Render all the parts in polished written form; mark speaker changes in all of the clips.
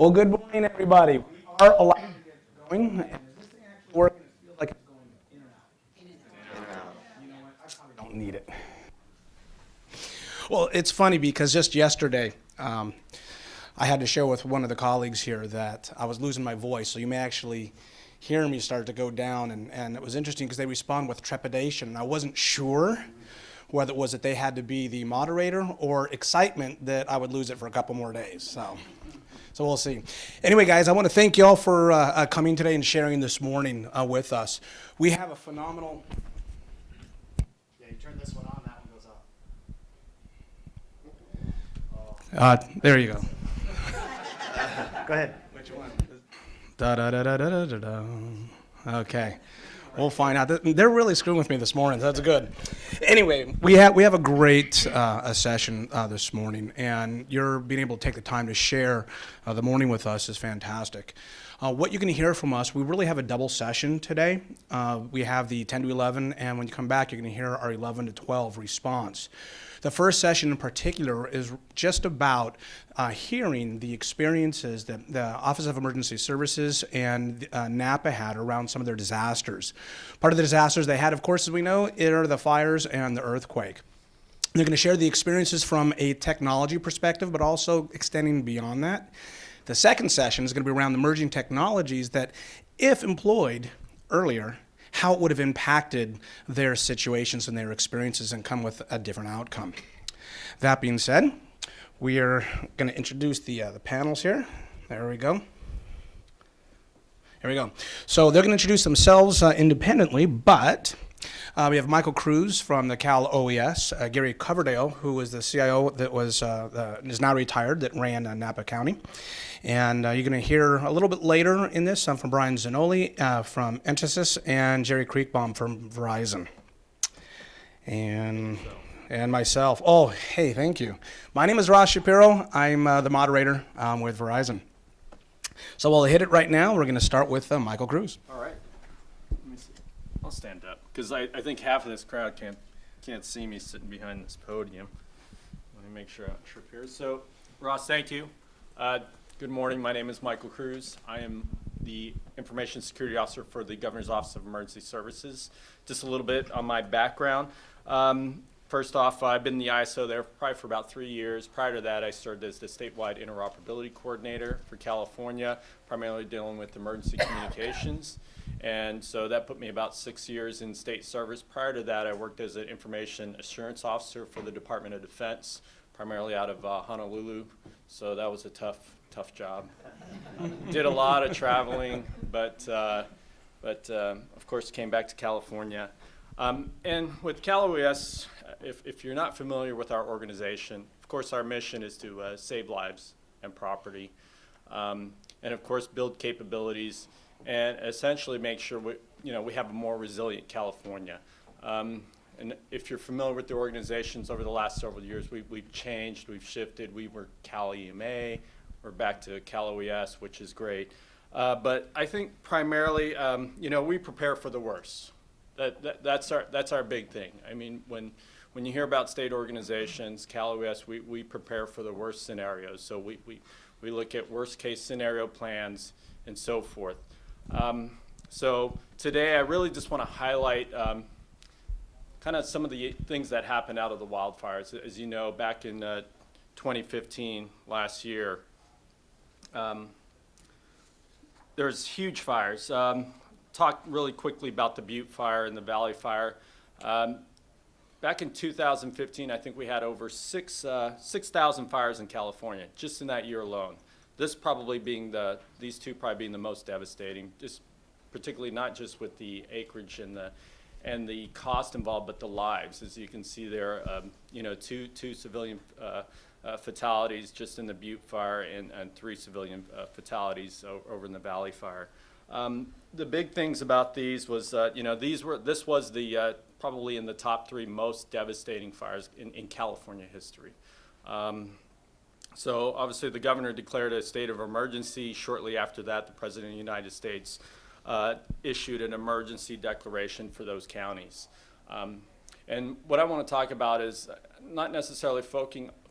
Speaker 1: Well, good morning, everybody. We are allowed to get going. And is this thing actually working? It feels like it's going in and out. In and out. You know what? I probably don't need it. Well, it's funny because just yesterday, I had to share with one of the colleagues here that I was losing my voice, so you may actually hear me start to go down. And it was interesting because they respond with trepidation. And I wasn't sure whether it was that they had to be the moderator or excitement that I would lose it for a couple more days. So we'll see. Anyway, guys, I want to thank you all for coming today and sharing this morning with us. We have a phenomenal...
Speaker 2: Yeah, you turn this one on, that one goes off.
Speaker 1: there you go.
Speaker 2: Go ahead.
Speaker 1: Which one? Da-da-da-da-da-da-da. Okay. We'll find out. They're really screwing with me this morning. So that's good. Anyway, we have a great session this morning, and you're being able to take the time to share the morning with us is fantastic. What you're going to hear from us, we really have a double session today. We have the 10 to 11, and when you come back, you're going to hear our 11 to 12 response. The first session in particular is just about hearing the experiences that the Office of Emergency Services and Napa had around some of their disasters. Part of the disasters they had, of course, as we know, are the fires and the earthquake. They're going to share the experiences from a technology perspective, but also extending beyond that. The second session is going to be around emerging technologies that, if employed earlier, how it would have impacted their situations and their experiences and come with a different outcome. That being said, we are going to introduce the panels here. There we go. Here we go. So they're going to introduce themselves independently, but we have Michael Cruz from the CalOES, Gary Coverdale, who was the CIO that was is now retired, that ran Napa County. And you're going to hear a little bit later in this from Bryan Zanoli from Entisys and Jerry Creekbaum from Verizon. And myself. Oh, hey, thank you. My name is Shapiro. I'm the moderator with Verizon. So we'll hit it right now. We're going to start with Michael Cruz.
Speaker 3: All right. Let me see. I'll stand up because I think half of this crowd can't see me sitting behind this podium. Let me make sure I'm Shapiro. So, Ross, thank you. Good morning. My name is Michael Cruz. I am the Information Security Officer for the Governor's Office of Emergency Services. Just a little bit on my background. First off, I've been the ISO there probably for about 3 years. Prior to that, I served as the statewide interoperability coordinator for California, primarily dealing with emergency communications. And so that put me about 6 years in state service. Prior to that, I worked as an information assurance officer for the Department of Defense, primarily out of Honolulu. So that was a tough job. Did a lot of traveling, but of course came back to California. And with CalOES, if you're not familiar with our organization, of course our mission is to save lives and property, and of course build capabilities and essentially make sure we have a more resilient California. And if you're familiar with the organizations over the last several years, we've changed, we've shifted. We were CalEMA, we're back to CalOES, which is great. But I think primarily, we prepare for the worst. That's our big thing. I mean, when you hear about state organizations, CalOES, we prepare for the worst scenarios. So we look at worst case scenario plans and so forth. So today I really just want to highlight kind of some of the things that happened out of the wildfires. As you know, back in 2015, last year, there's huge fires. Talk really quickly about the Butte Fire and the Valley Fire. Back in 2015, I think we had over 6,000 fires in California, just in that year alone. This probably being these two probably being the most devastating, just particularly not just with the acreage and the cost involved, but the lives. As you can see there, two civilian fatalities just in the Butte Fire and 3 civilian fatalities over in the Valley Fire. The big things about these was, this was the probably in the top 3 most devastating fires in California history. So obviously the governor declared a state of emergency. Shortly after that, the President of the United States issued an emergency declaration for those counties. And what I want to talk about is not necessarily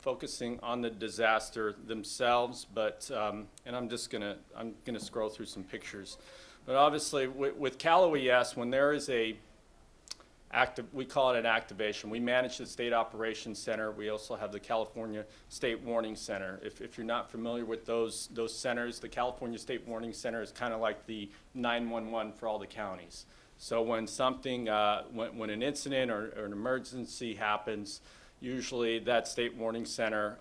Speaker 3: focusing on the disaster themselves, but and I'm gonna scroll through some pictures. But obviously, with CalOES, when there is we call it an activation. We manage the State Operations Center. We also have the California State Warning Center. If you're not familiar with those centers, the California State Warning Center is kind of like the 911 for all the counties. So when something, when an incident or an emergency happens, usually that State Warning Center,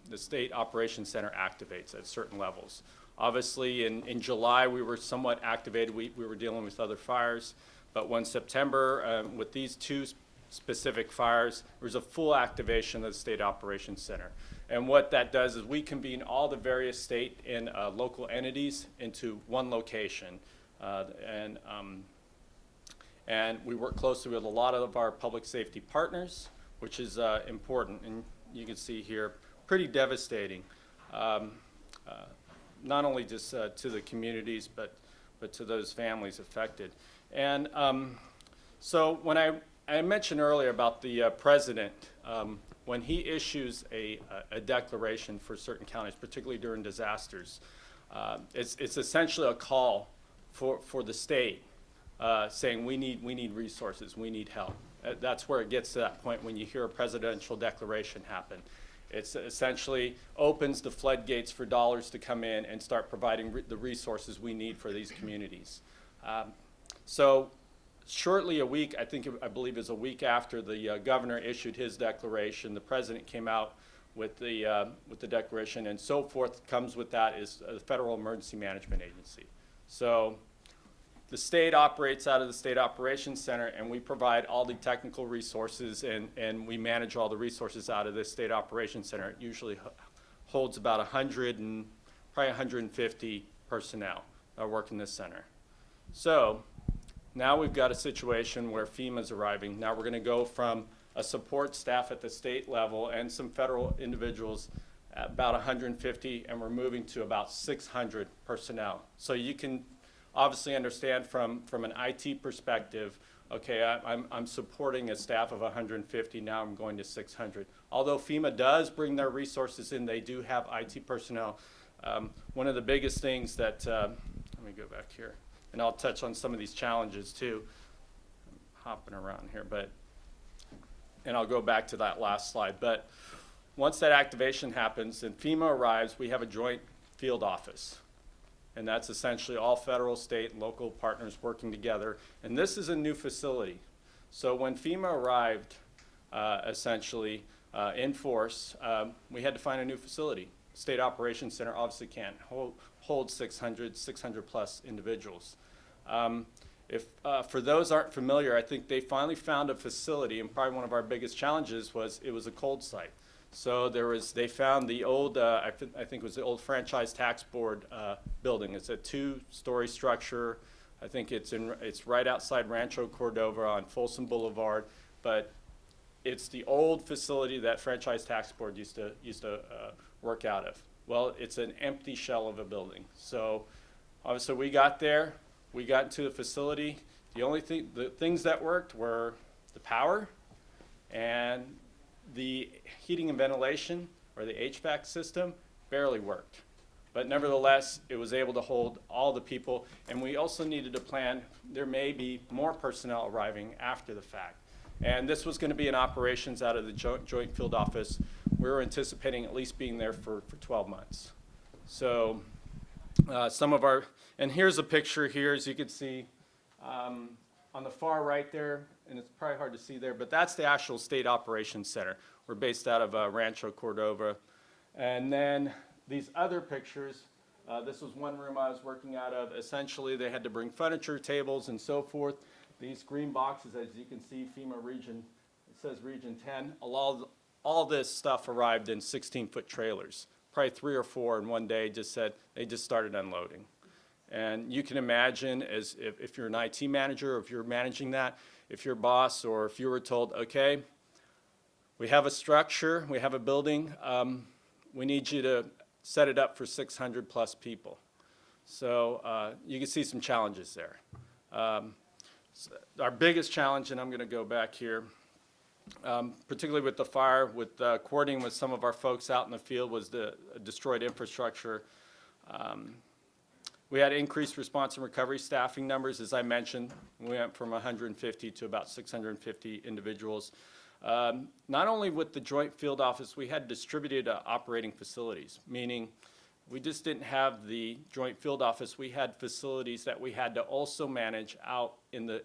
Speaker 3: the State Operations Center activates at certain levels. Obviously, in July, we were somewhat activated. We were dealing with other fires. But when September, with these two specific fires, there was a full activation of the State Operations Center. And what that does is we convene all the various state and local entities into one location. And we work closely with a lot of our public safety partners, which is important. And you can see here, pretty devastating, not only just to the communities, but to those families affected. And so when I mentioned earlier about the president, when he issues a declaration for certain counties, particularly during disasters, it's essentially a call for the state saying we need resources, we need help. That's where it gets to that point when you hear a presidential declaration happen. It's essentially opens the floodgates for dollars to come in and start providing the resources we need for these communities. So shortly I believe it was a week after the governor issued his declaration, the president came out with the declaration, and so forth. Comes with that is the Federal Emergency Management Agency. So the state operates out of the State Operations Center, and we provide all the technical resources, and we manage all the resources out of this State Operations Center. It usually holds about 100 and probably 150 personnel that work in this center. So now we've got a situation where FEMA's arriving. Now we're going to go from a support staff at the state level and some federal individuals at about 150, and we're moving to about 600 personnel. So you can obviously understand from an IT perspective, okay, I'm supporting a staff of 150, now I'm going to 600. Although FEMA does bring their resources in, they do have IT personnel. One of the biggest things that, let me go back here, and I'll touch on some of these challenges too. I'm hopping around here, and I'll go back to that last slide. But once that activation happens and FEMA arrives, we have a joint field office. And that's essentially all federal, state, and local partners working together. And this is a new facility. So when FEMA arrived, essentially, in force, we had to find a new facility. State Operations Center obviously can't hold 600 plus individuals. For those aren't familiar, I think they finally found a facility, and probably one of our biggest challenges was it was a cold site. So they found the old, I think it was the old Franchise Tax Board building. It's a 2-story structure. I think it's right outside Rancho Cordova on Folsom Boulevard, but it's the old facility that Franchise Tax Board used to work out of. Well, it's an empty shell of a building. So obviously we got there, we got into the facility. The things that worked were the power and the heating and ventilation, or the HVAC system, barely worked. But nevertheless, it was able to hold all the people, and we also needed to plan, there may be more personnel arriving after the fact. And this was going to be in operations out of the joint field office. We were anticipating at least being there for 12 months. So and here's a picture here, as you can see, on the far right there, and it's probably hard to see there, but that's the actual State Operations Center. We're based out of Rancho Cordova. And then these other pictures, this was one room I was working out of. Essentially, they had to bring furniture, tables, and so forth. These green boxes, as you can see, FEMA region, it says Region 10. All this stuff arrived in 16-foot trailers. Probably 3 or 4 in one day they just started unloading. And you can imagine, as if you're an IT manager, or if you're managing that, if your boss or if you were told, okay, we have a structure, we have a building, we need you to set it up for 600 plus people. So you can see some challenges there. So our biggest challenge, and I'm going to go back here, particularly with the fire, with coordinating with some of our folks out in the field, was the destroyed infrastructure. We had increased response and recovery staffing numbers, as I mentioned. We went from 150 to about 650 individuals. Not only with the Joint Field Office, we had distributed operating facilities, meaning we just didn't have the Joint Field Office. We had facilities that we had to also manage out in the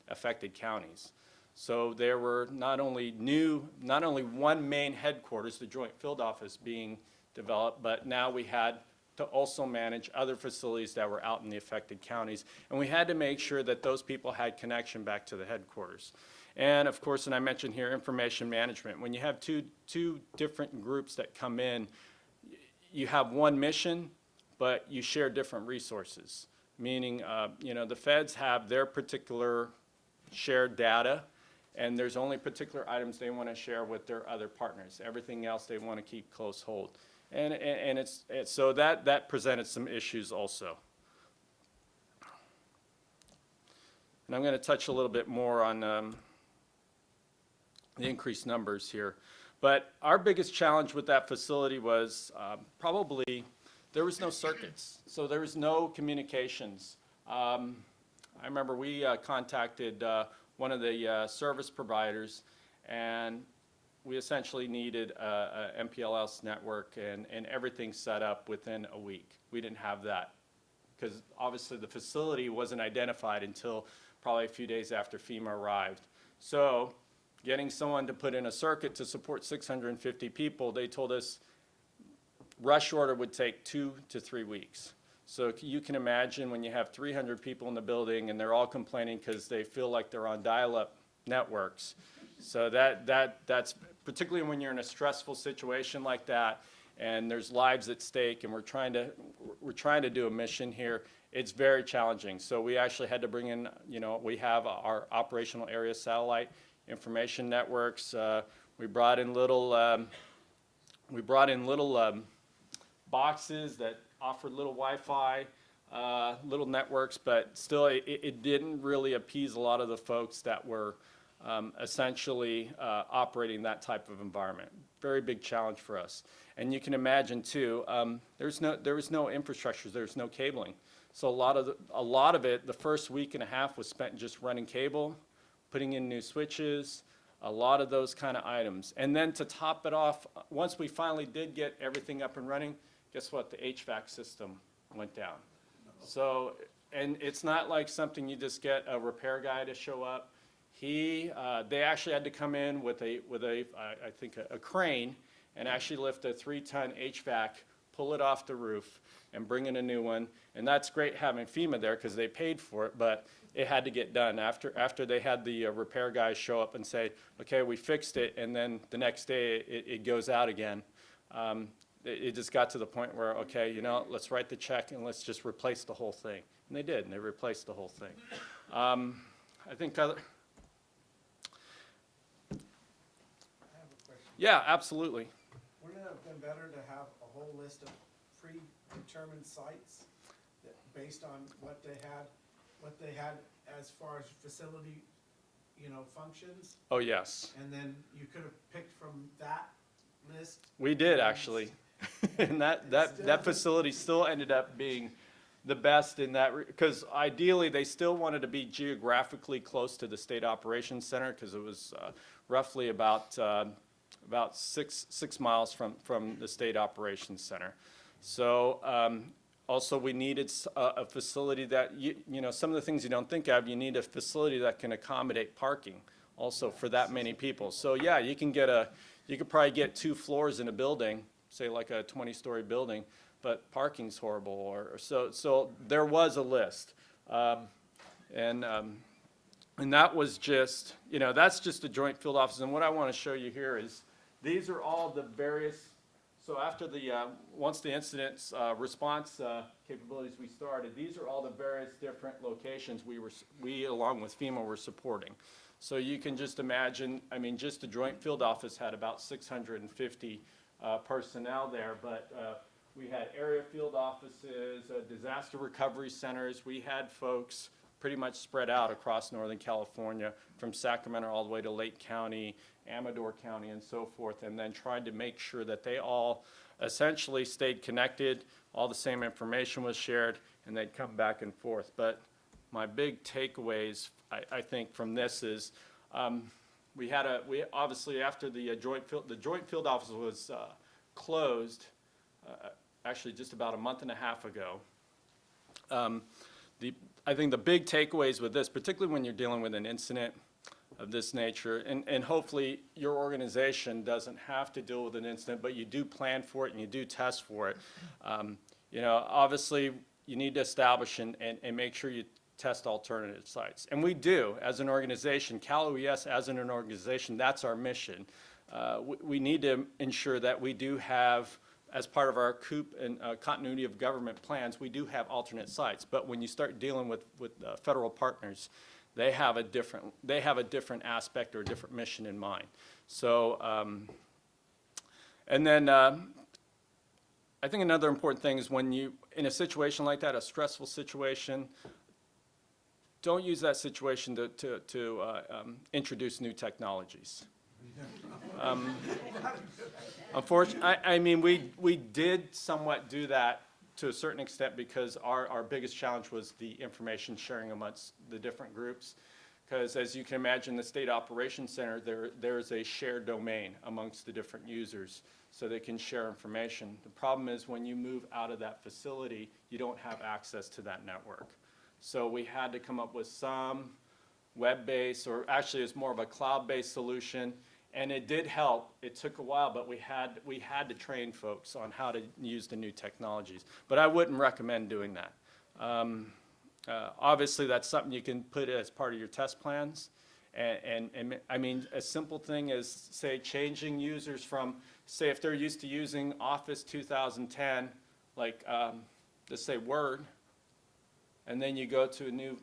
Speaker 3: affected counties. So there were not only one main headquarters, the Joint Field Office being developed, but now we had to also manage other facilities that were out in the affected counties. And we had to make sure that those people had connection back to the headquarters. And of course, and I mentioned here, information management. When you have two different groups that come in, you have one mission, but you share different resources. Meaning, the feds have their particular shared data, and there's only particular items they want to share with their other partners. Everything else they want to keep close hold. And so that presented some issues also. And I'm going to touch a little bit more on the increased numbers here. But our biggest challenge with that facility was probably there was no circuits. So there was no communications. I remember we contacted one of the service providers, and we essentially needed a MPLS network and everything set up within a week. We didn't have that because obviously the facility wasn't identified until probably a few days after FEMA arrived. So getting someone to put in a circuit to support 650 people, they told us rush order would take 2 to 3 weeks. So you can imagine when you have 300 people in the building and they're all complaining because they feel like they're on dial-up networks. So that's particularly when you're in a stressful situation like that and there's lives at stake and we're trying to do a mission here, it's very challenging. So we actually had to bring in, we have our operational area satellite information networks. We brought in little boxes that offered little Wi-Fi, little networks, but still it didn't really appease a lot of the folks that were essentially operating that type of environment. Very big challenge for us. And you can imagine too, there was no infrastructure, there was no cabling. So a lot of it, the first week and a half was spent just running cable, putting in new switches, a lot of those kind of items. And then to top it off, once we finally did get everything up and running, guess what? The HVAC system went down. So, and it's not like something you just get a repair guy to show up. They actually had to come in with I think a crane and actually lift a 3-ton HVAC, pull it off the roof, and bring in a new one. And that's great having FEMA there because they paid for it, but it had to get done after they had the repair guys show up and say, okay, we fixed it, and then the next day it goes out again. It just got to the point where, okay, let's write the check and let's just replace the whole thing. And they did, and they replaced the whole thing. I think other.
Speaker 4: I have a question.
Speaker 3: Yeah, absolutely.
Speaker 4: Wouldn't it have been better to have a whole list of predetermined sites that based on what they had as far as facility, functions?
Speaker 3: Oh, yes.
Speaker 4: And then you could have picked from that list?
Speaker 3: We did, actually. And that facility still ended up being the best in that, because ideally they still wanted to be geographically close to the State Operations Center because it was roughly about 6 miles from the State Operations Center. So also we needed a facility that, some of the things you don't think of, you need a facility that can accommodate parking also for that many people. So yeah, you could probably get 2 floors in a building, say like a 20-story building, but parking's horrible. So there was a list, and that was just, that's just the Joint Field Office. And what I want to show you here is these are all the various. So after once the incident response capabilities we started, these are all the various different locations we along with FEMA were supporting. So you can just imagine, just the Joint Field Office had about 650 personnel there, but we had area field offices, disaster recovery centers. We had folks pretty much spread out across Northern California, from Sacramento all the way to Lake County, Amador County, and so forth, and then tried to make sure that they all essentially stayed connected, all the same information was shared, and they'd come back and forth. But my big takeaways, I think, from this is we obviously, after the joint field office was closed, actually just about a month and a half ago. I think the big takeaways with this, particularly when you're dealing with an incident of this nature, and hopefully your organization doesn't have to deal with an incident, but you do plan for it and you do test for it. Obviously you need to establish and make sure you test alternative sites. And we do, as an organization, CalOES as an organization, that's our mission. We need to ensure that we do have, as part of our COOP and continuity of government plans, we do have alternate sites. But when you start dealing with federal partners, they have a different aspect or a different mission in mind. So, and then I think another important thing is when you, in a situation like that, a stressful situation, don't use that situation to introduce new technologies. Unfortunately, I mean, we did somewhat do that to a certain extent because our biggest challenge was the information sharing amongst the different groups. Because as you can imagine, the State Operations Center, there is a shared domain amongst the different users so they can share information. The problem is when you move out of that facility, you don't have access to that network. So we had to come up with some web-based, or actually it's more of a cloud-based solution. And it did help. It took a while, but we had to train folks on how to use the new technologies. But I wouldn't recommend doing that. Obviously, that's something you can put as part of your test plans. And I mean, a simple thing is, say, changing users from, say, if they're used to using Office 2010, like, let's say Word, and then you go to a new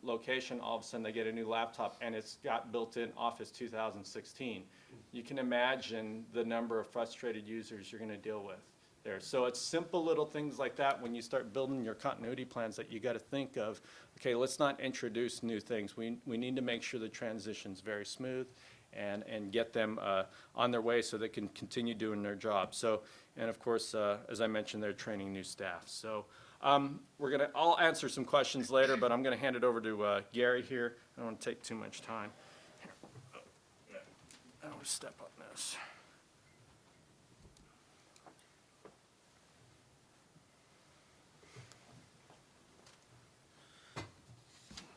Speaker 3: location, all of a sudden they get a new laptop and it's got built-in Office 2016. You can imagine the number of frustrated users you're going to deal with there. So it's simple little things like that when you start building your continuity plans that you got to think of, okay, let's not introduce new things. We need to make sure the transition's very smooth and get them on their way so they can continue doing their job. So, and of course, as I mentioned, they're training new staff. So. I'll answer some questions later, but I'm going to hand it over to Gary here. I don't want to take too much time. I want to step on this.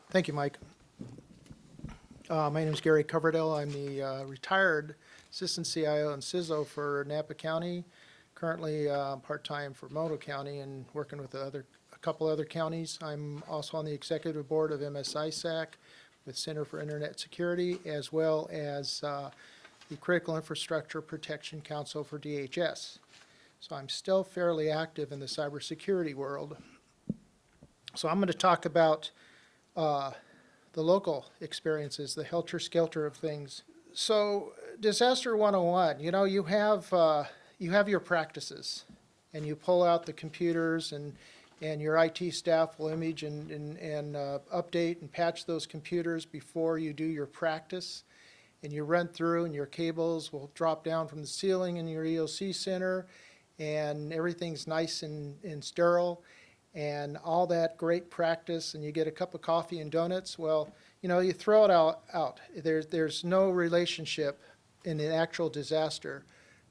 Speaker 5: Thank you, Mike. My name is Gary Coverdell. I'm the retired Assistant CIO and CISO for Napa County. Currently part-time for Mono County and working with a couple other counties. I'm also on the executive board of MSISAC with Center for Internet Security, as well as the Critical Infrastructure Protection Council for DHS. So I'm still fairly active in the cybersecurity world. So I'm going to talk about the local experiences, the helter-skelter of things. So Disaster 101, you know, you have your practices, and you pull out the computers, and your IT staff will image and update and patch those computers before you do your practice. And you run through, and your cables will drop down from the ceiling in your EOC center, and everything's nice and sterile, and all that great practice, and you get a cup of coffee and donuts. Well, you know, you throw it out. There's no relationship in the actual disaster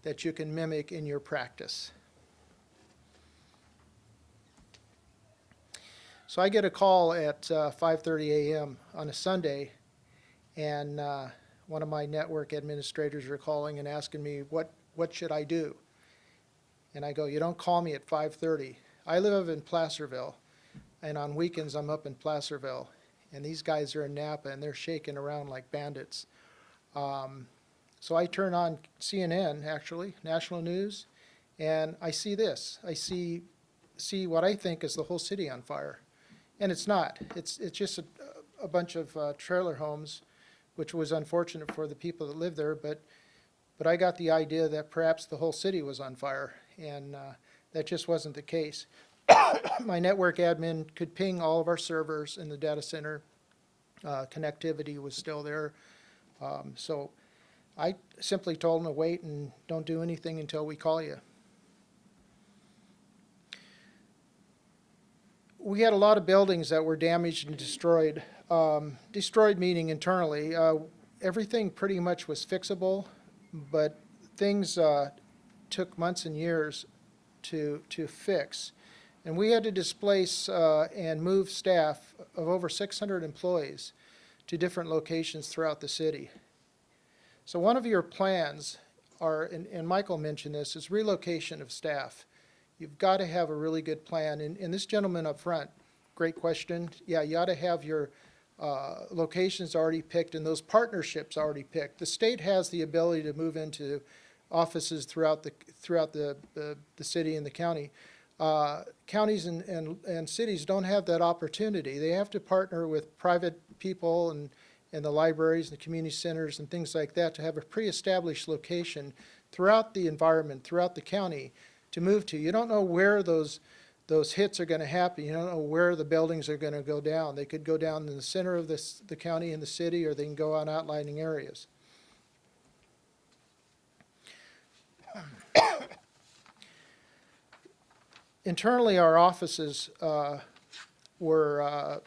Speaker 5: that you can mimic in your practice. So I get a call at 5:30 a.m. on a Sunday, and one of my network administrators are calling and asking me, what should I do? And I go, you don't call me at 5:30. I live in Placerville, and on weekends I'm up in Placerville, and these guys are in Napa, and they're shaking around like bandits. So I turn on CNN, actually, national news, and I see this. I see what I think is the whole city on fire. And it's not. It's just a bunch of trailer homes, which was unfortunate for the people that live there, but I got the idea that perhaps the whole city was on fire, and that just wasn't the case. my network admin could ping all of our servers in the data center. Connectivity was still there. So I simply told them to wait and don't do anything until we call you. We had a lot of buildings that were damaged and destroyed. Destroyed meaning internally. Everything pretty much was fixable, but things took months and years to fix. And we had to displace and move staff of over 600 employees to different locations throughout the city. So one of your plans are, and Michael mentioned this, is relocation of staff. You've got to have a really good plan. And this gentleman up front, great question. Yeah, you ought to have your locations already picked and those partnerships already picked. The state has the ability to move into offices throughout the city and the county. Counties and cities don't have that opportunity. They have to partner with private people and the libraries and the community centers and things like that to have a pre-established location throughout the environment, throughout the county to move to. You don't know where those hits are going to happen. You don't know where the buildings are going to go down. They could go down in the center of the county and the city, or they can go on outlying areas. Internally, our offices were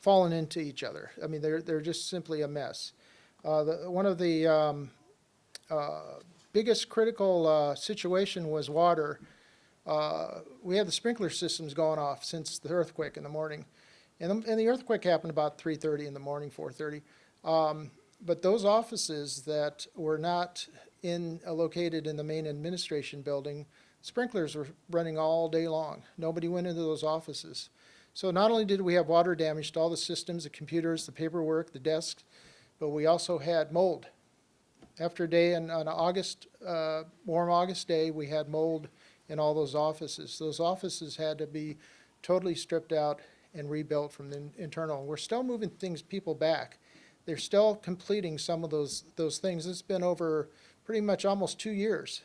Speaker 5: falling into each other. I mean, they're just simply a mess. One of the biggest critical situation was water. We had the sprinkler systems going off since the earthquake in the morning. And the earthquake happened about 3:30 in the morning, 4:30. But those offices that were not located in the main administration building, sprinklers were running all day long. Nobody went into those offices. So not only did we have water damage to all the systems, the computers, the paperwork, the desks, but we also had mold. After a day, on an warm August day, we had mold in all those offices. Those offices had to be totally stripped out and rebuilt from the internal. We're still moving people back. They're still completing some of those things. It's been over pretty much almost 2 years.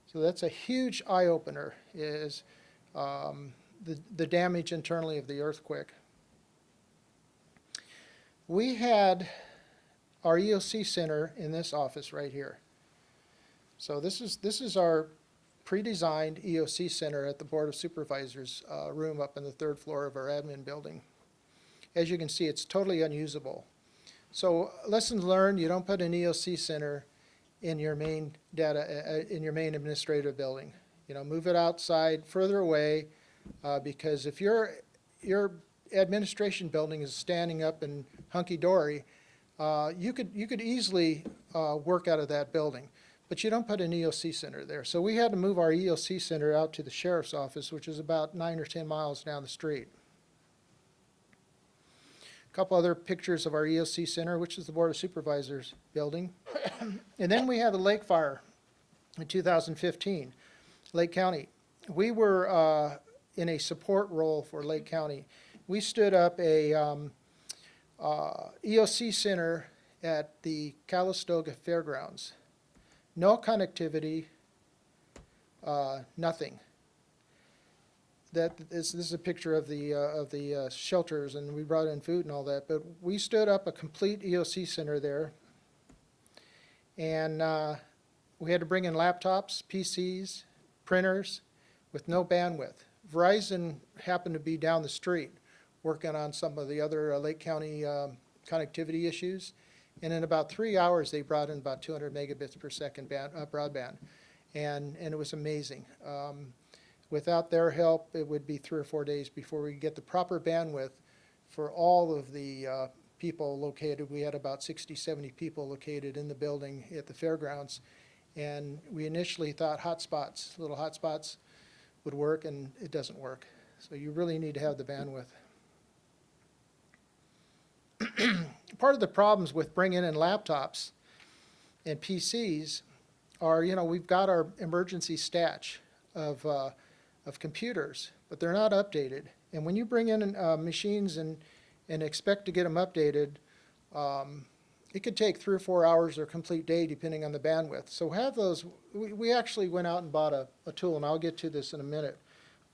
Speaker 5: So that's a huge eye-opener, is the damage internally of the earthquake. We had our EOC center in this office right here. So this is our pre-designed EOC center at the Board of Supervisors room up on the 3rd floor of our admin building. As you can see, it's totally unusable. So lessons learned: you don't put an EOC center in your main in your main administrative building. You know, move it outside, further away, because if your administration building is standing up and hunky-dory, you could easily work out of that building. But you don't put an EOC center there. So we had to move our EOC center out to the sheriff's office, which is about 9 or 10 miles down the street. A couple other pictures of our EOC center, which is the Board of Supervisors building. And then we had the lake fire in 2015, Lake County. We were in a support role for Lake County. We stood up a EOC center at the Calistoga Fairgrounds. No connectivity, nothing. This is a picture of the shelters, and we brought in food and all that. But we stood up a complete EOC center there, and we had to bring in laptops, PCs, printers, with no bandwidth. Verizon happened to be down the street working on some of the other Lake County connectivity issues. And in about 3 hours, they brought in about 200 megabits per second broadband. And it was amazing. Without their help, it would be 3 or 4 days before we could get the proper bandwidth for all of the people located. We had about 60, 70 people located in the building at the fairgrounds. And we initially thought little hotspots would work, and it doesn't work. So you really need to have the bandwidth. Part of the problems with bringing in laptops and PCs are, we've got our emergency stash of computers, but they're not updated. And when you bring in machines and expect to get them updated, it could take 3 or 4 hours or a complete day depending on the bandwidth. So have those. We actually went out and bought a tool, and I'll get to this in a minute.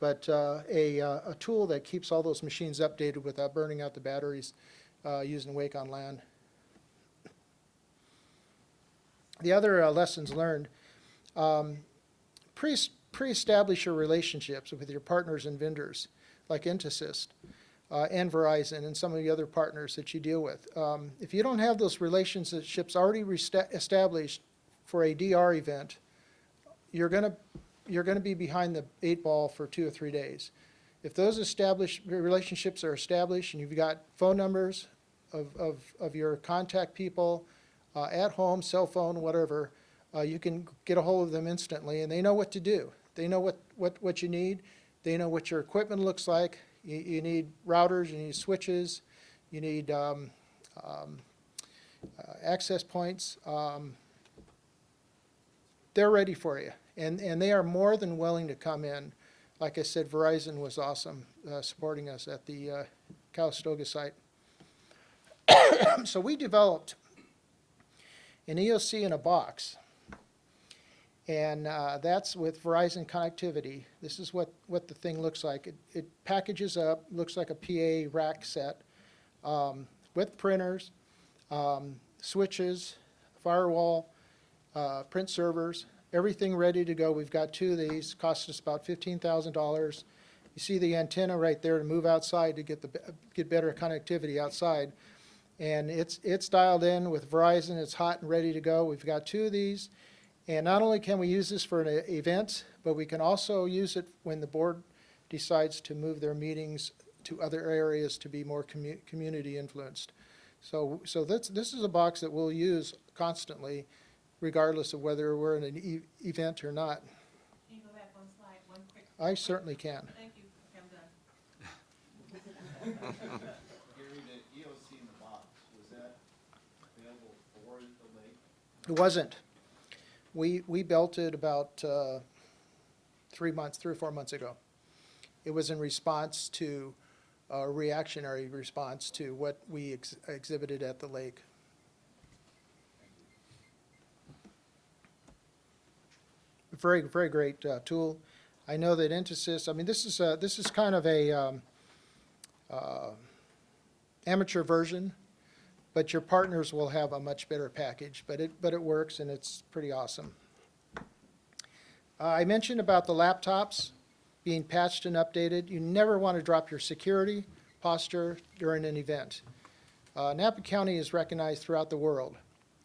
Speaker 5: but a tool that keeps all those machines updated without burning out the batteries using Wake on LAN. The other lessons learned, pre-establish your relationships with your partners and vendors like Entisys and Verizon and some of the other partners that you deal with. If you don't have those relationships already established for a DR event, you're going to be behind the 8 ball for 2 or 3 days. If those relationships are established and you've got phone numbers of your contact people at home, cell phone, whatever, you can get a hold of them instantly, and they know what to do. They know what you need. They know what your equipment looks like. You need routers, you need switches, you need access points. They're ready for you, and they are more than willing to come in. Like I said, Verizon was awesome supporting us at the Calistoga site. So we developed an EOC in a box, and that's with Verizon connectivity. This is what the thing looks like. It packages up, looks like a PA rack set with printers, switches, firewall, print servers, everything ready to go. We've got 2 of these, cost us about $15,000. You see the antenna right there to move outside to get better connectivity outside. And it's dialed in with Verizon. It's hot and ready to go. We've got 2 of these. And not only can we use this for an event, but we can also use it when the board decides to move their meetings to other areas to be more community influenced. So this is a box that we'll use constantly, regardless of whether we're in an event or not.
Speaker 6: Can you go back one slide, one quick?
Speaker 5: I certainly can.
Speaker 6: Thank you. Okay, I'm done.
Speaker 2: Gary, the EOC in the box, was that available for the lake?
Speaker 5: It wasn't. We built it about 3 or 4 months ago. It was in response to a reactionary response to what we exhibited at the lake. Very, very great tool. I know that Entisys, I mean, this is kind of a amateur version, but your partners will have a much better package. But it works, and it's pretty awesome. I mentioned about the laptops being patched and updated. You never want to drop your security posture during an event. Napa County is recognized throughout the world,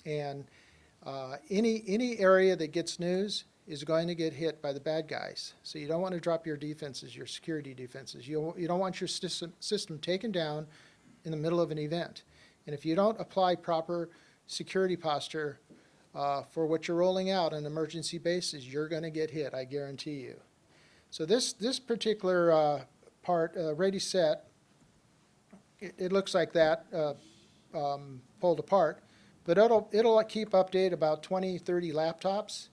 Speaker 5: and any area that gets news is going to get hit by the bad guys. So you don't want to drop your defenses, your security defenses. You don't want your system taken down in the middle of an event. And if you don't apply proper security posture for what you're rolling out on an emergency basis, you're going to get hit, I guarantee you. So this particular part, ready set, it looks like that pulled apart, but it'll keep updated about 20, 30 laptops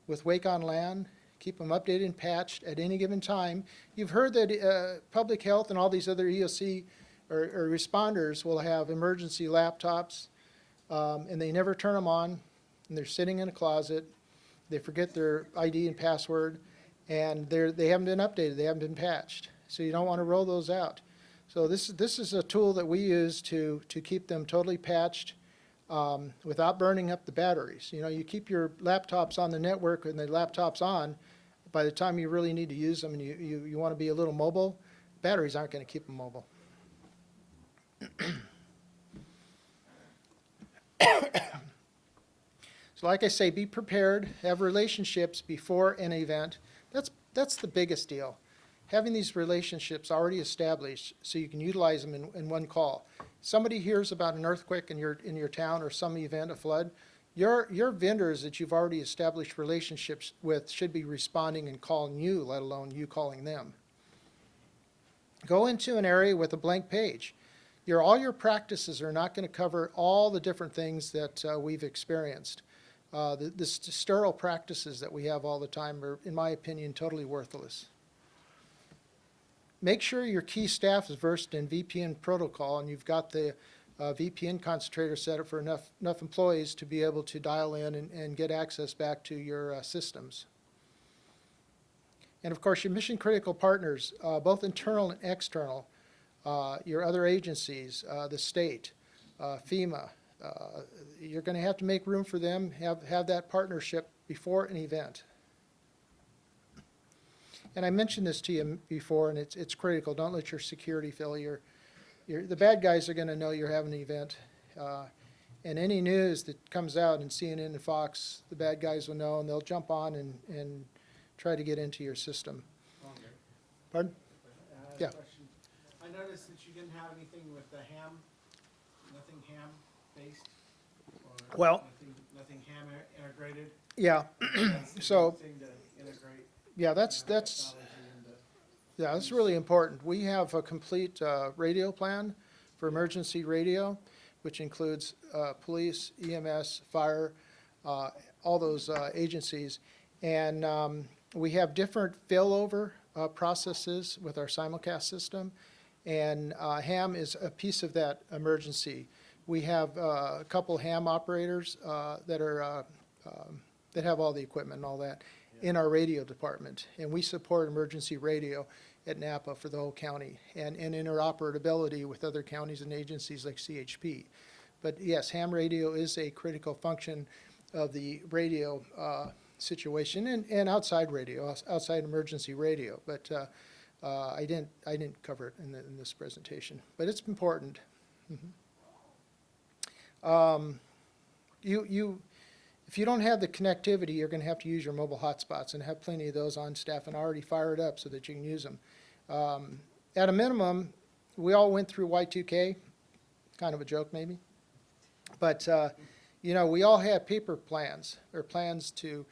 Speaker 5: with Wake on LAN, keep them updated and patched at any given time. You've heard that public health and all these other EOC or responders will have emergency laptops, and they never turn them on, and they're sitting in a closet. They forget their ID and password, and they haven't been updated. They haven't been patched. So you don't want to roll those out. So this is a tool that we use to keep them totally patched without burning up the batteries. You know, you keep your laptops on the network and the laptops on. By the time you really need to use them and you want to be a little mobile, batteries aren't going to keep them mobile. So like I say, be prepared, have relationships before an event. That's the biggest deal. Having these relationships already established so you can utilize them in one call. Somebody hears about an earthquake in your town or some event, a flood, your vendors that you've already established relationships with should be responding and calling you, let alone you calling them. Go into an area with a blank page. All your practices are not going to cover all the different things that we've experienced. The sterile practices that we have all the time are, in my opinion, totally worthless. Make sure your key staff is versed in VPN protocol and you've got the VPN concentrator set up for enough employees to be able to dial in and get access back to your systems. And of course, your mission-critical partners, both internal and external, your other agencies, the state, FEMA, you're going to have to make room for them, have that partnership before an event. And I mentioned this to you before, and it's critical. Don't let your security fail. The bad guys are going to know you're having an event. And any news that comes out in CNN and Fox, the bad guys will know, and they'll jump on and try to get into your system. Pardon? Yeah.
Speaker 4: Question. I noticed that you didn't have anything with the nothing ham-based, or
Speaker 5: Well-
Speaker 4: nothing ham integrated.
Speaker 5: Yeah.
Speaker 4: That's the
Speaker 5: So-
Speaker 4: good thing to integrate.
Speaker 5: Yeah, that's
Speaker 4: technology into.
Speaker 5: Yeah, that's really important. We have a complete radio plan for emergency radio, which includes police, EMS, fire, all those agencies. And we have different failover processes with our simulcast system. And ham is a piece of that emergency. We have a couple ham operators that have all the equipment and all that in our radio department. And we support emergency radio at Napa for the whole county, and interoperability with other counties and agencies like CHP. But yes, ham radio is a critical function of the radio situation, and outside radio, outside emergency radio. But I didn't cover it in this presentation, but it's important. If you don't have the connectivity, you're going to have to use your mobile hotspots, and have plenty of those on staff and already fired up so that you can use them. At a minimum, we all went through Y2K, kind of a joke maybe. But, we all have paper plans, or plans to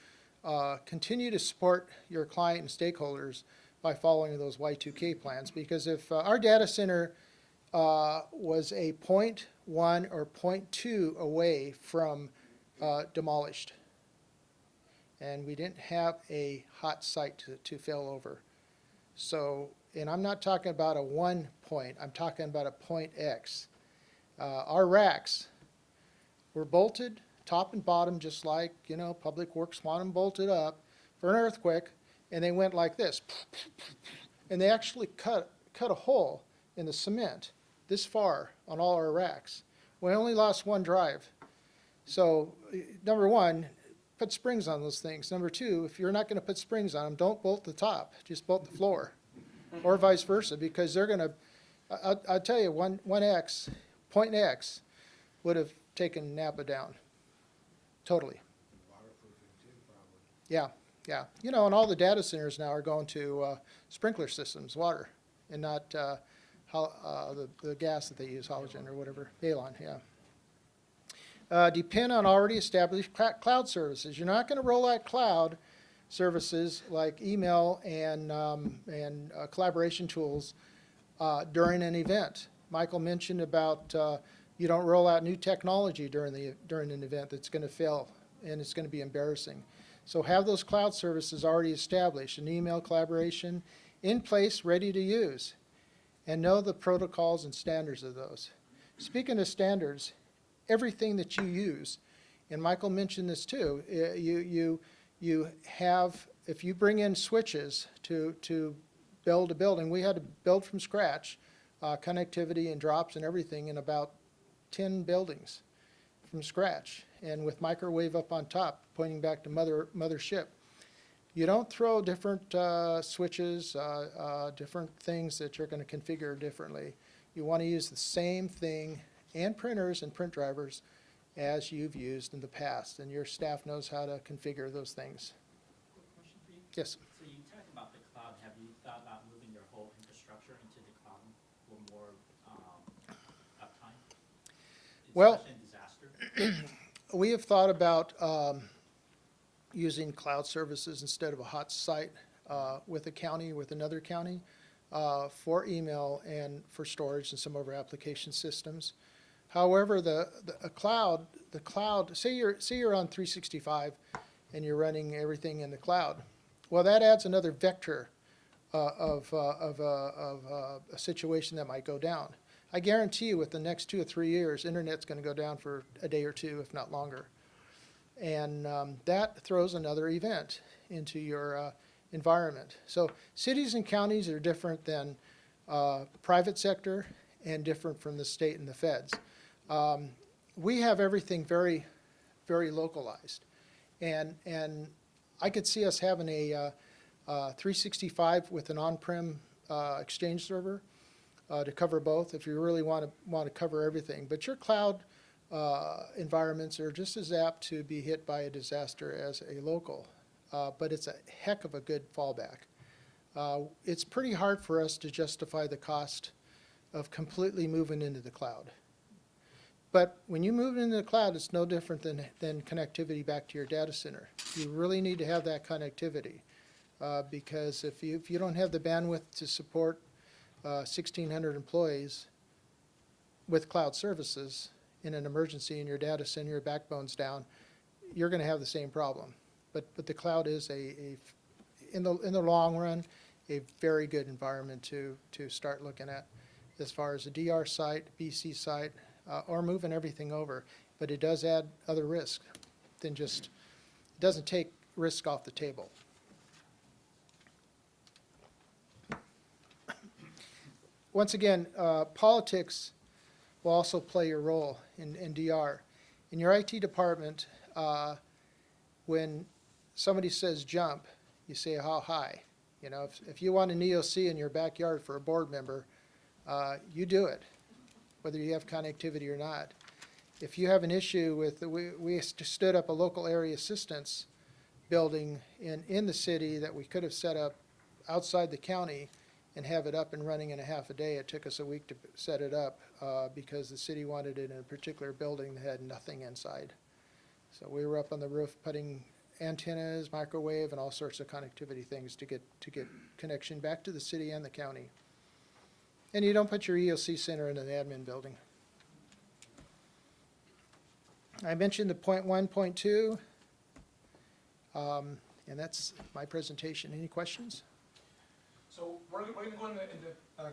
Speaker 5: continue to support your client and stakeholders by following those Y2K plans. Because if our data center was a 0.1 or 0.2 away from demolished, and we didn't have a hot site to fail over. So, and I'm not talking about a 1 point, I'm talking about a point X. Our racks were bolted top and bottom, just like, Public Works want them bolted up for an earthquake, and they went like this. And they actually cut a hole in the cement this far on all our racks. We only lost one drive. So, number one, put springs on those things. Number two, if you're not going to put springs on them, don't bolt the top, just bolt the floor, or vice versa, because they're going to, I'll tell you, point X would have taken Napa down, totally.
Speaker 2: Waterproofing too, probably.
Speaker 5: Yeah. And all the data centers now are going to sprinkler systems, water, and not the gas that they use, halogen or whatever, halon, yeah. Depend on already established cloud services. You're not going to roll out cloud services like email and collaboration tools during an event. Michael mentioned about you don't roll out new technology during an event that's going to fail, and it's going to be embarrassing. So have those cloud services already established, an email collaboration in place, ready to use, and know the protocols and standards of those. Speaking of standards, everything that you use, and Michael mentioned this too, you have, if you bring in switches to build a building, we had to build from scratch connectivity and drops and everything in about 10 buildings from scratch, and with microwave up on top, pointing back to mothership. You don't throw different switches, different things that you're going to configure differently. You want to use the same thing and printers and print drivers as you've used in the past, and your staff knows how to configure those things.
Speaker 7: Quick question for you.
Speaker 5: Yes.
Speaker 7: So you talked about the cloud. Have you thought about moving your whole infrastructure into the cloud for more uptime?
Speaker 5: Well-
Speaker 7: Especially in disaster?
Speaker 5: We have thought about using cloud services instead of a hot site with a county, with another county, for email and for storage and some of our application systems. However, the cloud, say you're on 365 and you're running everything in the cloud. Well, that adds another vector of a situation that might go down. I guarantee you, with the next 2 or 3 years, internet's going to go down for a day or two, if not longer, and that throws another event into your environment. So cities and counties are different than private sector and different from the state and the feds. We have everything very, very localized. And I could see us having a 365 with an on-prem Exchange server to cover both if you really want to cover everything. But your cloud environments are just as apt to be hit by a disaster as a local. But it's a heck of a good fallback. It's pretty hard for us to justify the cost of completely moving into the cloud. But when you move into the cloud, it's no different than connectivity back to your data center. You really need to have that connectivity because if you don't have the bandwidth to support 1,600 employees with cloud services in an emergency in your data center, your backbone's down, you're going to have the same problem. But the cloud is in the long run, a very good environment to start looking at as far as a DR site, BC site, or moving everything over. But it does add other risk than just, it doesn't take risk off the table. Once again, politics will also play a role in DR. In your IT department, when somebody says jump, you say how high. You know, if you want an EOC in your backyard for a board member, you do it, whether you have connectivity or not. If you have an issue with, we stood up a local area assistance building in the city that we could have set up outside the county and have it up and running in a half a day. It took us a week to set it up because the city wanted it in a particular building that had nothing inside. So we were up on the roof putting antennas, microwave, and all sorts of connectivity things to get connection back to the city and the county. And you don't put your EOC center in an admin building. I mentioned the point 1, point 2, and that's my presentation. Any questions?
Speaker 1: So we're going to go into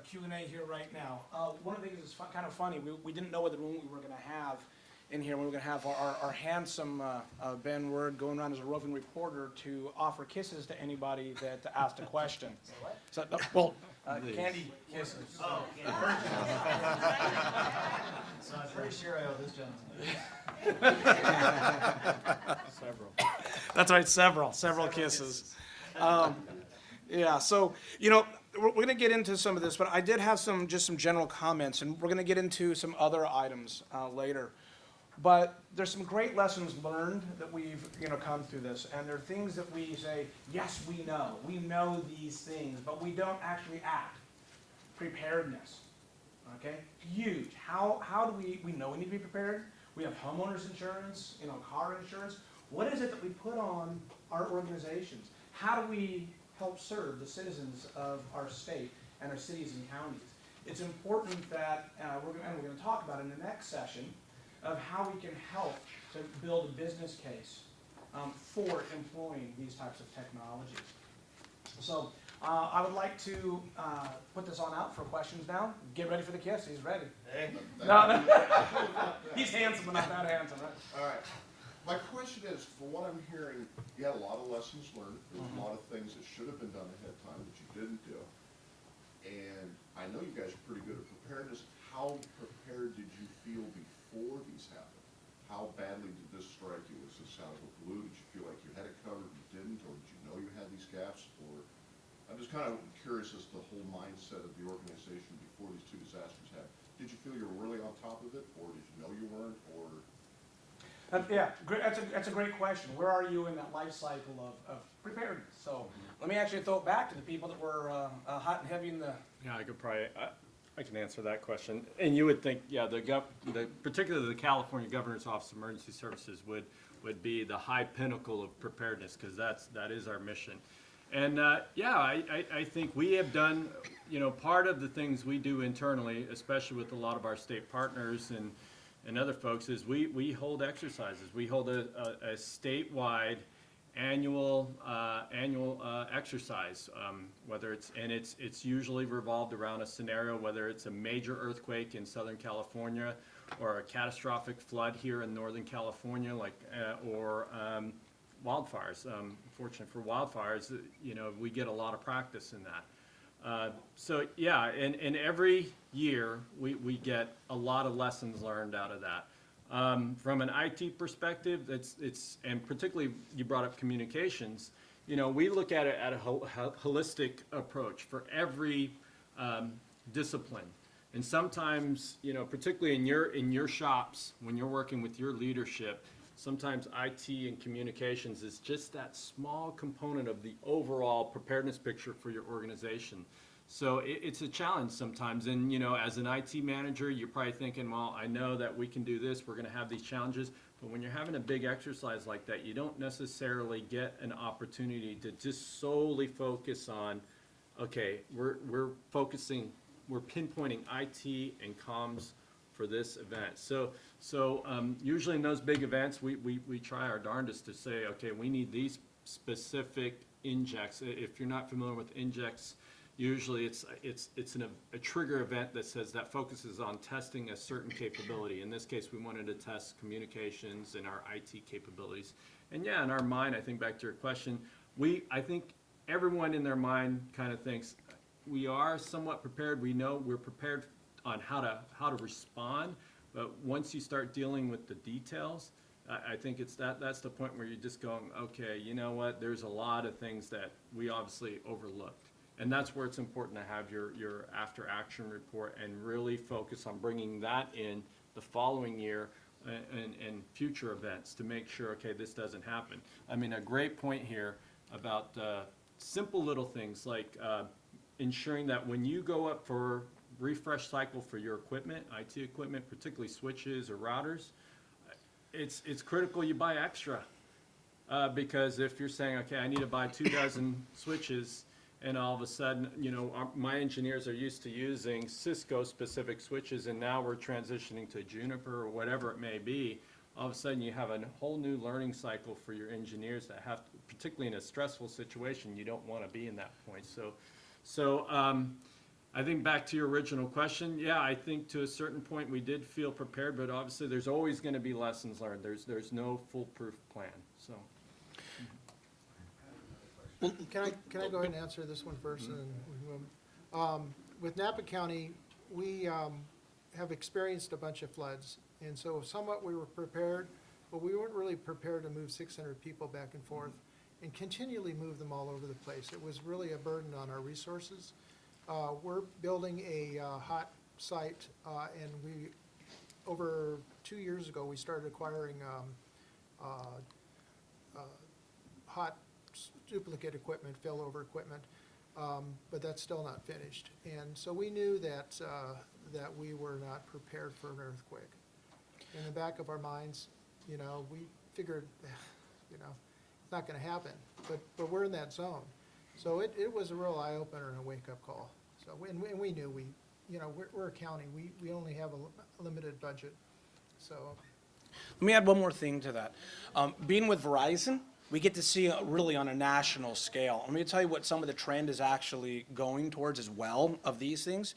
Speaker 1: Q&A here right now. One of the things that's kind of funny, we didn't know what the room we were going to have in here. We were going to have our handsome Ben Word going around as a roving reporter to offer kisses to anybody that asked a question. So, well, candy kisses.
Speaker 2: Oh, so I'm pretty sure I owe this gentleman.
Speaker 3: Several.
Speaker 1: That's right, several kisses. Yeah, so, you know, we're going to get into some of this, but I did have just some general comments, and we're going to get into some other items later. But there's some great lessons learned that we've, come through this, and there are things that we say, yes, we know these things, but we don't actually act. Preparedness, okay, huge. How do we know we need to be prepared? We have homeowners insurance, car insurance. What is it that we put on our organizations? How do we help serve the citizens of our state and our cities and counties? It's important that we're going to talk about in the next session of how we can help to build a business case for employing these types of technologies. So I would like to put this on out for questions now. Get ready for the kiss. He's ready.
Speaker 2: Hey.
Speaker 1: No. He's handsome, but not that handsome, right?
Speaker 8: All right. My question is, from what I'm hearing, you had a lot of lessons learned. There was a lot of things that should have been done ahead of time that you didn't do. And I know you guys are pretty good at preparedness. How prepared did you feel before these happened? How badly did this strike you? Was this out of the blue? Did you feel like you had it covered, you didn't, or did you know you had these gaps? Or I'm just kind of curious as to the whole mindset of the organization before these two disasters happened. Did you feel you were really on top of it, or did you know you weren't, or?
Speaker 1: Yeah, that's a great question. Where are you in that life cycle of preparedness? So let me actually throw it back to the people that were hot and heavy in the.
Speaker 3: Yeah, I can answer that question. And you would think, yeah, particularly the California Governor's Office of Emergency Services would be the high pinnacle of preparedness, because that is our mission. And I think we have done, part of the things we do internally, especially with a lot of our state partners and other folks, is we hold exercises. We hold a statewide annual exercise, whether it's usually revolved around a scenario, whether it's a major earthquake in Southern California or a catastrophic flood here in Northern California, or wildfires. Fortunate for wildfires, you know, we get a lot of practice in that. So yeah, and every year we get a lot of lessons learned out of that. From an IT perspective, and particularly you brought up communications. You know, we look at it at a holistic approach for every discipline. And sometimes, you know, particularly in your shops, when you're working with your leadership, sometimes IT and communications is just that small component of the overall preparedness picture for your organization. So it's a challenge sometimes. And, you know, as an IT manager, you're probably thinking, well, I know that we can do this, we're going to have these challenges. But when you're having a big exercise like that, you don't necessarily get an opportunity to just solely focus on, okay, we're pinpointing IT and comms for this event. So usually in those big events, we try our darndest to say, okay, we need these specific injects. If you're not familiar with injects, usually it's a trigger event that says that focuses on testing a certain capability. In this case, we wanted to test communications and our IT capabilities. And yeah, in our mind, I think back to your question, I think everyone in their mind kind of thinks we are somewhat prepared. We know we're prepared on how to respond. But once you start dealing with the details, I think that's the point where you're just going, okay, you know what? There's a lot of things that we obviously overlooked. And that's where it's important to have your after-action report and really focus on bringing that in the following year and future events to make sure, okay, this doesn't happen. I mean, a great point here about simple little things like ensuring that when you go up for refresh cycle for your equipment, IT equipment, particularly switches or routers, it's critical you buy extra. Because if you're saying, okay, I need to buy 24 switches, and all of a sudden, you know, my engineers are used to using Cisco-specific switches, and now we're transitioning to Juniper or whatever it may be. All of a sudden, you have a whole new learning cycle for your engineers that have to, particularly in a stressful situation, you don't want to be in that point. So I think back to your original question, yeah, I think to a certain point we did feel prepared, but obviously there's always going to be lessons learned. There's no foolproof plan. So.
Speaker 5: Can I go ahead and answer this one first? And then we move on? With Napa County, we have experienced a bunch of floods, and so somewhat we were prepared, but we weren't really prepared to move 600 people back and forth and continually move them all over the place. It was really a burden on our resources. We're building a hot site, and over 2 years ago, we started acquiring hot duplicate equipment, failover equipment, but that's still not finished. And so we knew that we were not prepared for an earthquake. In the back of our minds, you know, we figured, you know, it's not going to happen, but we're in that zone. So it was a real eye-opener and a wake-up call. So and we knew we're a county. We only have a limited budget. So
Speaker 1: Let me add one more thing to that. Being with Verizon, we get to see really on a national scale. Let me tell you what some of the trend is actually going towards as well of these things,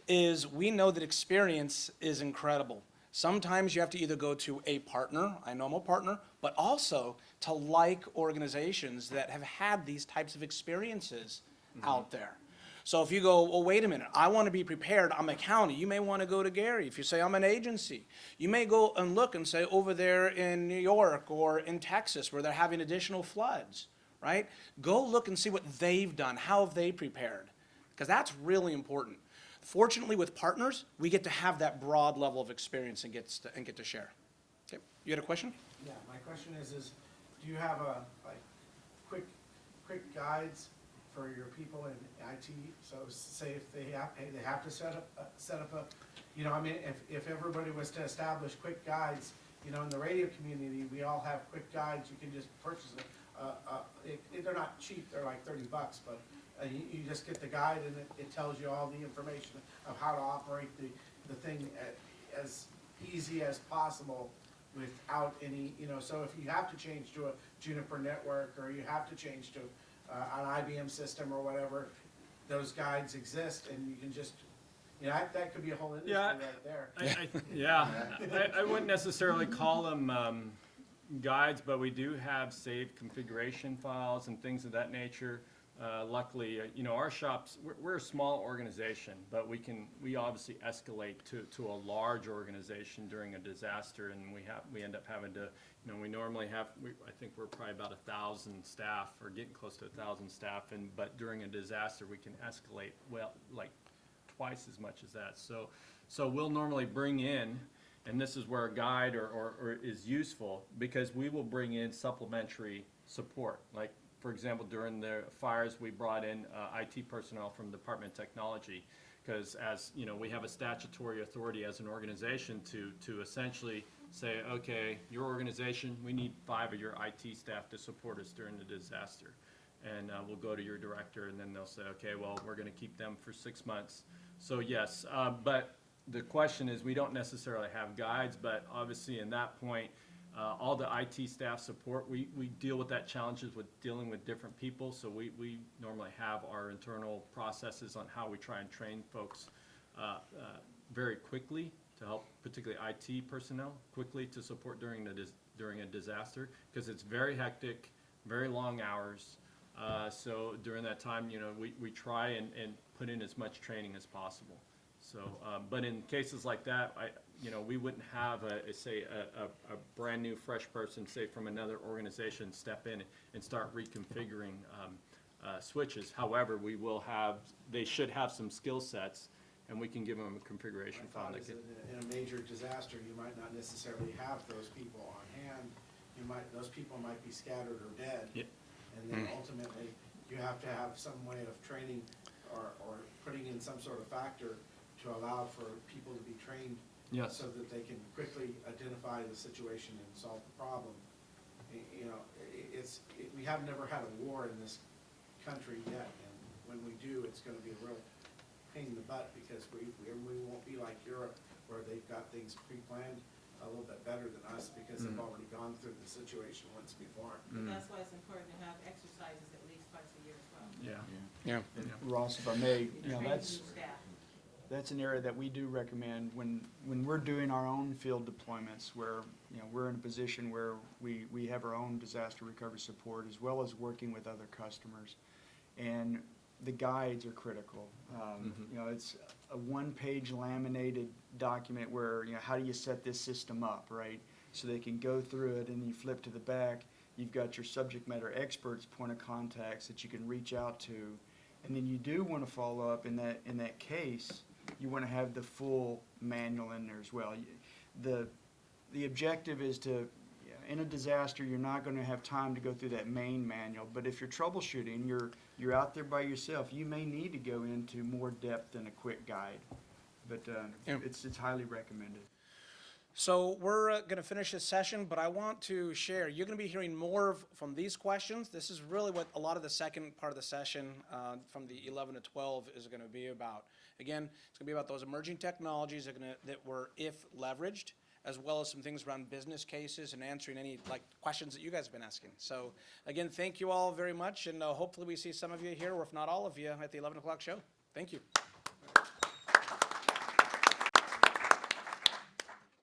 Speaker 1: is we know that experience is incredible. Sometimes you have to either go to a partner, I know I'm a partner, but also to like organizations that have had these types of experiences out there. So if you go, well, wait a minute, I want to be prepared, I'm a county, you may want to go to Gary. If you say I'm an agency, you may go and look and say over there in New York or in Texas where they're having additional floods, right? Go look and see what they've done, how have they prepared? Because that's really important. Fortunately, with partners, we get to have that broad level of experience and get to share. Okay, you had a question?
Speaker 4: Yeah, my question is do you have quick guides for your people in IT? So say if they have to set up a, you know, I mean, if everybody was to establish quick guides, you know, in the radio community, we all have quick guides. You can just purchase it. They're not cheap. They're like $30, but you just get the guide and it tells you all the information of how to operate the thing as easy as possible without any, you know, so if you have to change to a Juniper network or you have to change to an IBM system or whatever, those guides exist and you can just, you know, that could be a whole industry right there.
Speaker 3: I wouldn't necessarily call them guides, but we do have saved configuration files and things of that nature. Luckily, you know, our shops, we're a small organization, but we obviously escalate to a large organization during a disaster, and we end up having to, you know, we normally have, I think we're probably about 1,000 staff, or getting close to 1,000 staff, but during a disaster, we can escalate, well, like twice as much as that. So we'll normally bring in, and this is where a guide or is useful, because we will bring in supplementary support. Like, for example, during the fires, we brought in IT personnel from the Department of Technology, because as you know, we have a statutory authority as an organization to essentially say, okay, your organization, we need 5 of your IT staff to support us during the disaster. And we'll go to your director, and then they'll say, okay, well, we're going to keep them for 6 months. So yes, but the question is, we don't necessarily have guides, but obviously in that point, all the IT staff support, we deal with that challenges with dealing with different people, so we normally have our internal processes on how we try and train folks very quickly to help, particularly IT personnel, quickly to support during a disaster, because it's very hectic, very long hours. So during that time, you know, we try and put in as much training as possible. So, but in cases like that, you know, we wouldn't have a brand new, fresh person, say from another organization, step in and start reconfiguring switches. However, they should have some skill sets, and we can give them a configuration file.
Speaker 4: In a major disaster, you might not necessarily have those people on hand. Those people might be scattered or dead.
Speaker 3: Yep.
Speaker 4: And then ultimately, you have to have some way of training or putting in some sort of factor to allow for people to be trained.
Speaker 3: Yes.
Speaker 4: So that they can quickly identify the situation and solve the problem. You know, we have never had a war in this country yet, and when we do, it's gonna be a real pain in the butt, because we won't be like Europe, where they've got things pre-planned a little bit better than us, because they've already gone through the situation once before.
Speaker 6: That's why it's important to have exercises at least twice a year as well.
Speaker 3: Yeah.
Speaker 1: Yeah.
Speaker 9: Ross, if I may, you know,
Speaker 6: Train
Speaker 9: that's
Speaker 6: new staff.
Speaker 9: an area that we do recommend when we're doing our own field deployments, where, you know, we're in a position where we have our own disaster recovery support, as well as working with other customers. And the guides are critical. You know, it's a one-page laminated document where, you know, how do you set this system up, right? So they can go through it, and you flip to the back, you've got your subject matter experts, point of contacts that you can reach out to. And then you do want to follow up in that case. You want to have the full manual in there as well. The objective is to, in a disaster, you're not going to have time to go through that main manual. But if you're troubleshooting, you're out there by yourself, you may need to go into more depth than a quick guide. But it's highly recommended.
Speaker 1: So we're going to finish this session, but I want to share, you're going to be hearing more from these questions. This is really what a lot of the second part of the session from the 11 to 12 is going to be about. Again, it's going to be about those emerging technologies that were, if leveraged, as well as some things around business cases and answering any questions that you guys have been asking. So again, thank you all very much, and hopefully we see some of you here, or if not all of you, at the 11 o'clock show. Thank you.